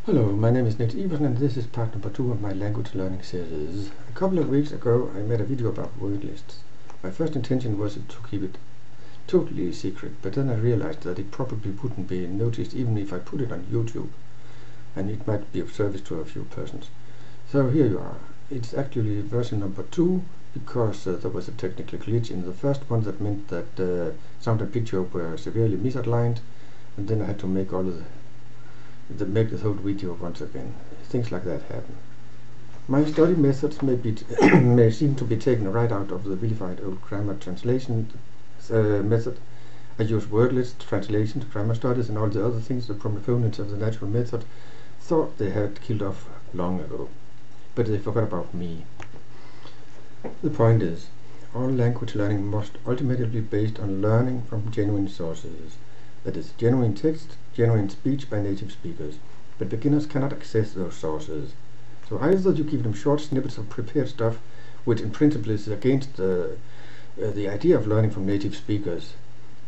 Hello, my name is Niels Iversen and this is part number 2 of my language learning series. A couple of weeks ago I made a video about word lists. My first intention was to keep it totally secret, but then I realized that it probably wouldn't be noticed even if I put it on YouTube, and it might be of service to a few persons. So here you are. It's actually version number 2 because there was a technical glitch in the first one that meant that sound and picture were severely misaligned, and then I had to make make the whole video once again. Things like that happen. My study methods may seem to be taken right out of the vilified old grammar translation method. I use word lists, translations, grammar studies, and all the other things the proponents of the natural method thought they had killed off long ago. But they forgot about me. The point is, all language learning must ultimately be based on learning from genuine sources. That is, genuine text, genuine speech by native speakers, but beginners cannot access those sources. So either you give them short snippets of prepared stuff, which in principle is against the idea of learning from native speakers,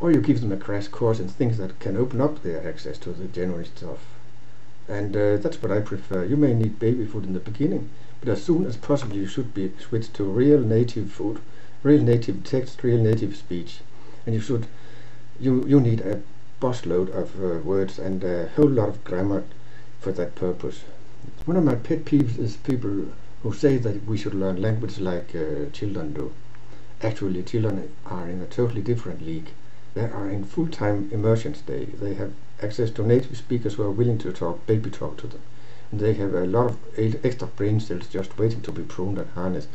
or you give them a crash course in things that can open up their access to the genuine stuff. And that's what I prefer. You may need baby food in the beginning, but as soon as possible you should be switched to real native food, real native text, real native speech, and you need a busload of words and a whole lot of grammar for that purpose. One of my pet peeves is people who say that we should learn language like children do. Actually, children are in a totally different league. They are in full-time immersion stage. They have access to native speakers who are willing to baby talk to them. And they have a lot of extra brain cells just waiting to be pruned and harnessed.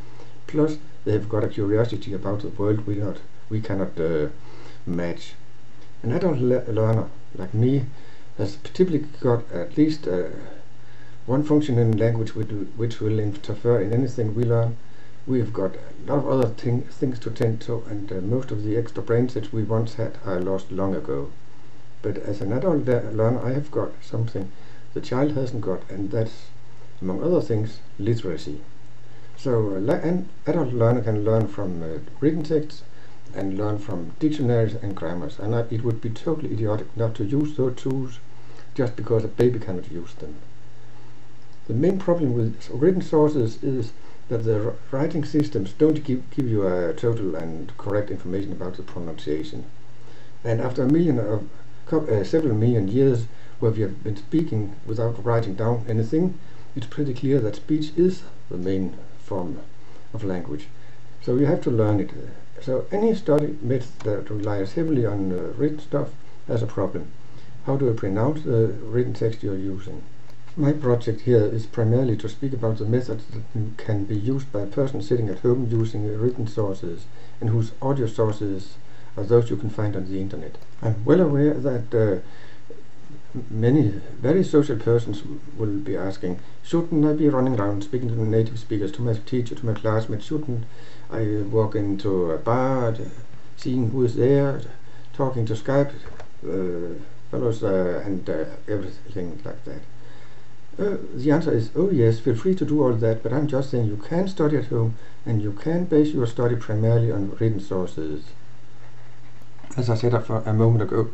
Plus, they have got a curiosity about the world we cannot match. An adult learner like me has typically got at least one function in language which will interfere in anything we learn. We have got a lot of other things to tend to, and most of the extra brain cells we once had are lost long ago. But as an adult learner, I have got something the child hasn't got, and that's, among other things, literacy. So an adult learner can learn from written texts and learn from dictionaries and grammars, and it would be totally idiotic not to use those tools just because a baby cannot use them. The main problem with written sources is that the writing systems don't give you a total and correct information about the pronunciation. And after several million years where we have been speaking without writing down anything, it's pretty clear that speech is the main form of language. So you have to learn it. So any study method that relies heavily on written stuff has a problem. How do you pronounce the written text you're using? My project here is primarily to speak about the methods that can be used by a person sitting at home using written sources, and whose audio sources are those you can find on the internet. I'm well aware that many very social persons will be asking, shouldn't I be running around speaking to the native speakers, to my teacher, to my classmates? Shouldn't I walk into a bar, seeing who is there, talking to Skype fellows and everything like that? The answer is, oh yes, feel free to do all that, but I'm just saying you can study at home, and you can base your study primarily on written sources. As I said a moment ago,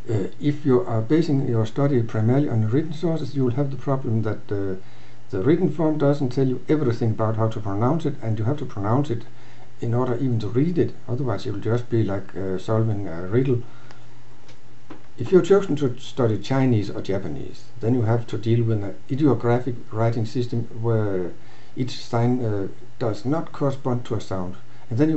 if you are basing your study primarily on written sources, you will have the problem that the written form doesn't tell you everything about how to pronounce it, and you have to pronounce it in order even to read it. Otherwise it will just be like solving a riddle. If you're chosen to study Chinese or Japanese, then you have to deal with an ideographic writing system where each sign does not correspond to a sound, and then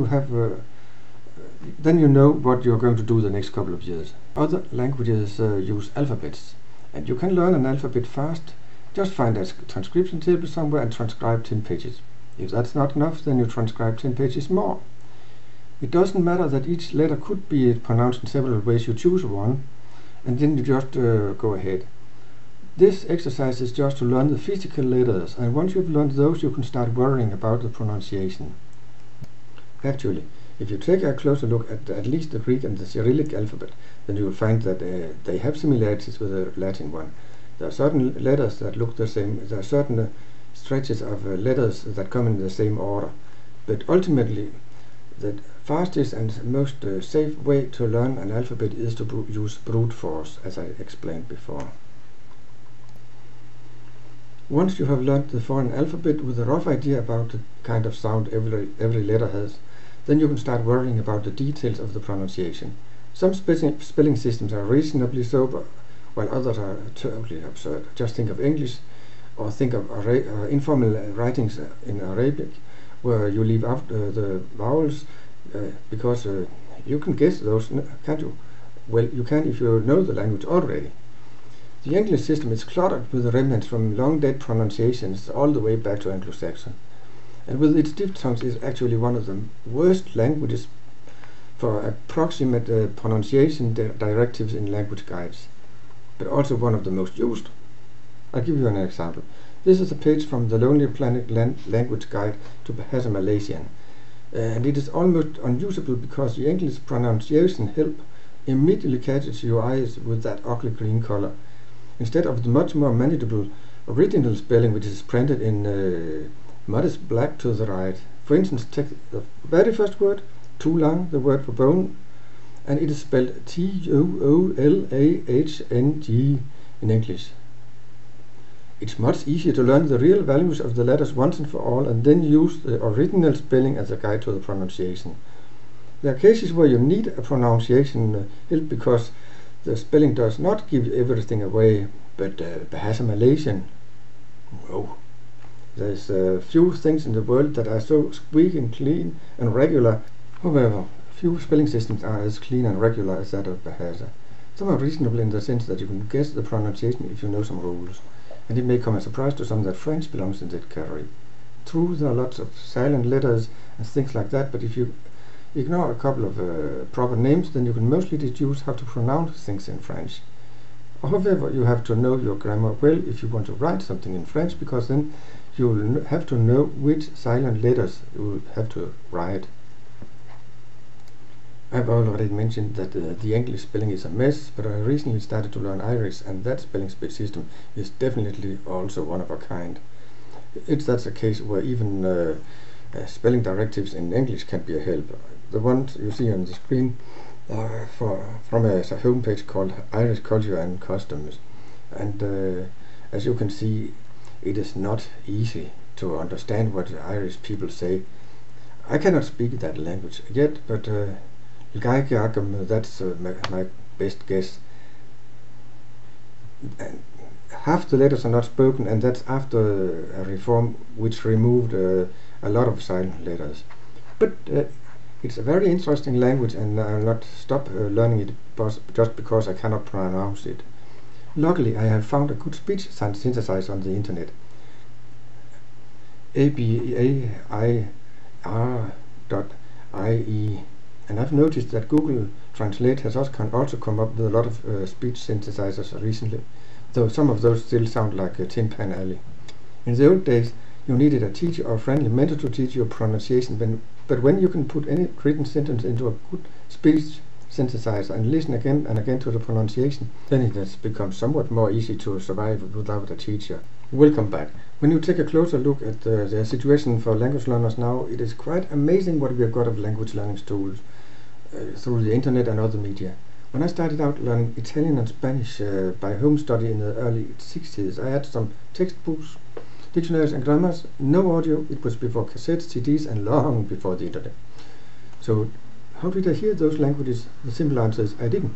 you know what you're going to do the next couple of years. Other languages use alphabets, and you can learn an alphabet fast. Just find a transcription table somewhere and transcribe 10 pages. If that's not enough, then you transcribe 10 pages more. It doesn't matter that each letter could be pronounced in several ways. You choose one, and then you just go ahead. This exercise is just to learn the physical letters, and once you've learned those, you can start worrying about the pronunciation. Actually, if you take a closer look at least the Greek and the Cyrillic alphabet, then you will find that they have similarities with the Latin one. There are certain letters that look the same. There are certain stretches of letters that come in the same order. But ultimately, the fastest and most safe way to learn an alphabet is to use brute force, as I explained before. Once you have learned the foreign alphabet with a rough idea about the kind of sound every letter has, then you can start worrying about the details of the pronunciation. Some spelling systems are reasonably sober, while others are totally absurd. Just think of English, or think of informal writings in Arabic, where you leave out the vowels, because you can guess those, can't you? Well, you can if you know the language already. The English system is cluttered with remnants from long-dead pronunciations all the way back to Anglo-Saxon, and with its diphthongs is actually one of the worst languages for approximate pronunciation directives in language guides, but also one of the most used. I'll give you an example. This is a page from the Lonely Planet language guide to Bahasa Malaysian, and it is almost unusable because the English pronunciation help immediately catches your eyes with that ugly green color, instead of the much more manageable original spelling, which is printed in modest black to the right. For instance, take the very first word, tulang, the word for bone, and it is spelled Toolahng in English. It's much easier to learn the real values of the letters once and for all, and then use the original spelling as a guide to the pronunciation. There are cases where you need a pronunciation help because the spelling does not give everything away, but Bahasa Malaysian, whoa. There's few things in the world that are so squeaking clean and regular. However, few spelling systems are as clean and regular as that of Bahasa. Some are reasonable in the sense that you can guess the pronunciation if you know some rules, and it may come as a surprise to some that French belongs in that category. True, there are lots of silent letters and things like that, but if you ignore a couple of proper names, then you can mostly deduce how to pronounce things in French. However, you have to know your grammar well if you want to write something in French, because then you will have to know which silent letters you will have to write. I've already mentioned that the English spelling is a mess, but I recently started to learn Irish, and that spelling system is definitely also one of a kind. That's a case where even spelling directives in English can be a help. The ones you see on the screen are from a homepage called Irish Culture and Customs, and as you can see, it is not easy to understand what Irish people say. I cannot speak that language yet, but that's my best guess. And half the letters are not spoken, and that's after a reform which removed a lot of silent letters. But it's a very interesting language, and I'll not stop learning it just because I cannot pronounce it. Luckily, I have found a good speech synthesizer on the internet. ABAIR.IE, and I've noticed that Google Translate has also come up with a lot of speech synthesizers recently, though some of those still sound like a Tin Pan Alley. In the old days, you needed a teacher or friendly mentor to teach you pronunciation, but when you can put any written sentence into a good speech synthesizer and listen again and again to the pronunciation, then it has become somewhat more easy to survive without a teacher. Welcome back. When you take a closer look at the situation for language learners now, it is quite amazing what we have got of language learning tools through the internet and other media. When I started out learning Italian and Spanish by home study in the early 60s, I had some textbooks, dictionaries and grammars, no audio. It was before cassettes, CDs, and long before the internet. So how did I hear those languages? The simple answer is I didn't.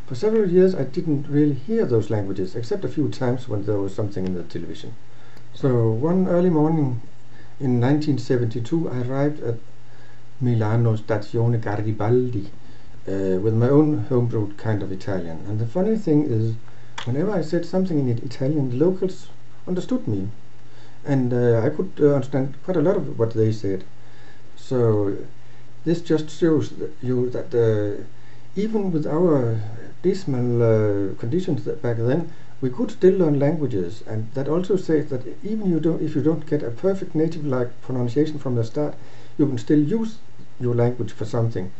For several years I didn't really hear those languages, except a few times when there was something in the television. So one early morning in 1972 I arrived at Milano Stazione Garibaldi with my own homebrewed kind of Italian. And the funny thing is, whenever I said something in Italian, the locals understood me, and I could understand quite a lot of what they said. So this just shows that even with our dismal conditions back then, we could still learn languages, and that also says that even if you don't get a perfect native-like pronunciation from the start, you can still use your language for something.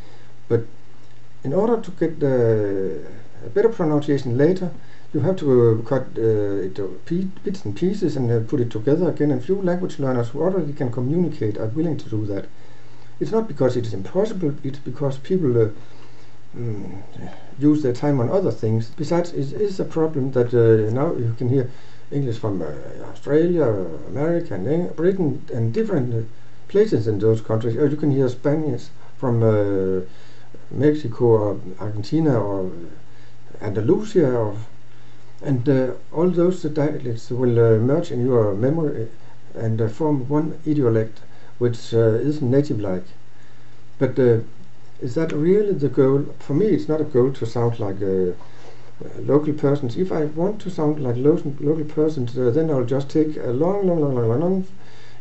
But in order to get a better pronunciation later, you have to cut it to bits and pieces and put it together again, and few language learners who already can communicate are willing to do that. It's not because it is impossible, it's because people use their time on other things. Besides, it is a problem that now you can hear English from Australia, America, and Britain, and different places in those countries. Or you can hear Spanish from Mexico or Argentina or Andalusia, and all those dialects will merge in your memory and form one idiolect, which is native-like. But is that really the goal? For me, it's not a goal to sound like local persons. If I want to sound like local persons, then I'll just take a long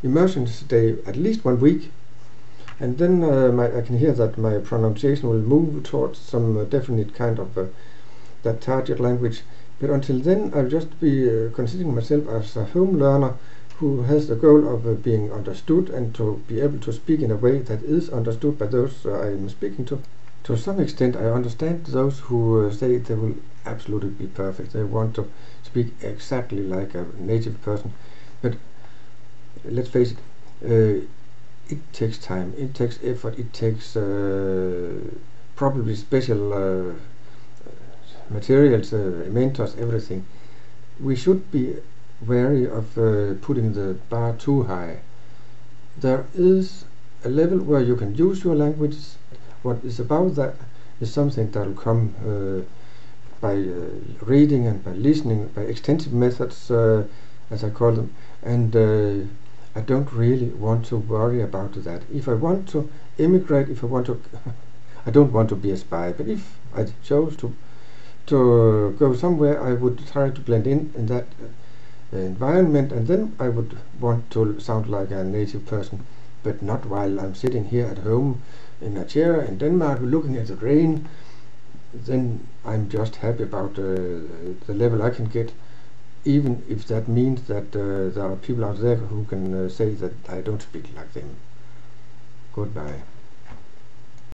immersion day, at least 1 week, and then I can hear that my pronunciation will move towards some definite kind of that target language. But until then, I'll just be considering myself as a home learner who has the goal of being understood and to be able to speak in a way that is understood by those I am speaking to. To some extent, I understand those who say they will absolutely be perfect. They want to speak exactly like a native person. But let's face it, it takes time, it takes effort, it takes probably special materials, mentors, everything. We should be wary of putting the bar too high. There is a level where you can use your language. What is above that is something that will come by reading and by listening, by extensive methods, as I call them, and I don't really want to worry about that. If I want to immigrate, if I want to I don't want to be a spy, but if I chose to go somewhere, I would try to blend in that environment, and then I would want to sound like a native person, but not while I'm sitting here at home in a chair in Denmark looking at the rain. Then I'm just happy about the level I can get, even if that means that there are people out there who can say that I don't speak like them. Goodbye.